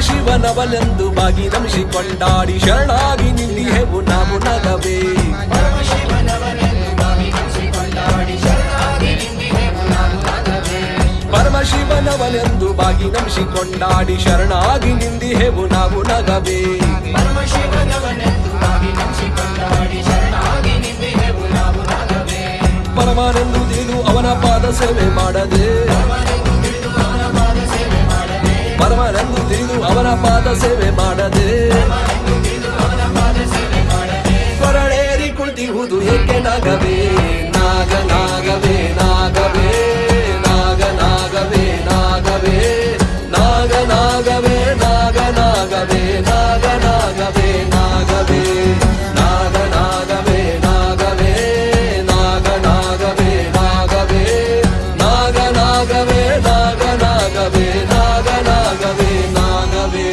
ಶಿವನವಲೆಂದು ಬಾಗಿ ನಮಿಸಿಕೊಂಡಾಡಿ ಶರಣಾಗಿ ನಿಲ್ಲಿಹೆವು ನಾವು ನಗವೇ. ಪರಮಶಿವನವನೆಂದು ಬಾಗಿ ನಮಿಸಿಕೊಂಡಾಡಿ ಶರಣಾಗಿ ನಿಂದಿಹೆವು ನಾವು ನಗವೇ. ಪರಮಾನೆಂದು ತಿಳಿದು ಅವನ ಪಾದ ಸೇವೆ ಮಾಡದೆ, ಪರಮನೆಂದು ತಿಳಿದು ಅವನ ಪಾದ ಸೇವೆ ಮಾಡದೆ ಕೊರಳೇರಿ ಕುಳಿತಿಹುದು ಏಕೆ ನಾಗವೇ. ನಾಗ ನಾಗವೇ ನಾಗವೇ ನಾಗ ನಾಗವೇ ನಾಗವೇ ನಾಗ ನಾಗವೇ ನಾಗ ನಾಗವೇ ನಾಗ ನಾಗವೇ ನಾಗವೇ ನಾಗ ನಾಗವೇ ನಾಗವೇ ನಾಗ ನಾಗವೇ ನಾಗವೇ ನಾಗ ನಾಗವೇ ನಾಗ ನಾಗವೇ ನಾಗ ನಾಗವೇ ನಾಗವೇ.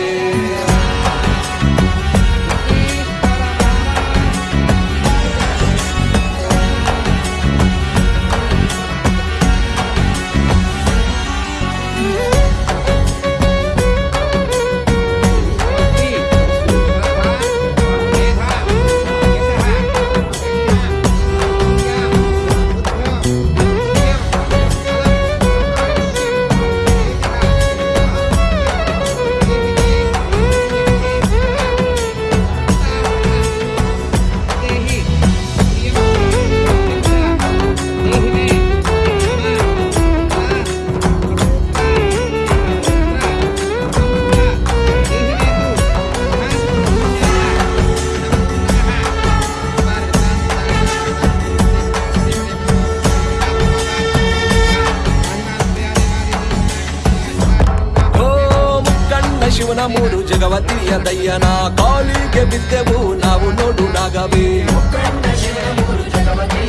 ಶಿವನ ಮೂರು ಜಗವತಿಯ ದಯ್ಯನ ಕಾಲಿಗೆ ಬಿದ್ದೆವು ನಾವು ನೋಡು ನಾಗವೇ. ಮುಕ್ಕಣ್ಣ ಶಿವನ ಮೂರು ಜಗವತಿ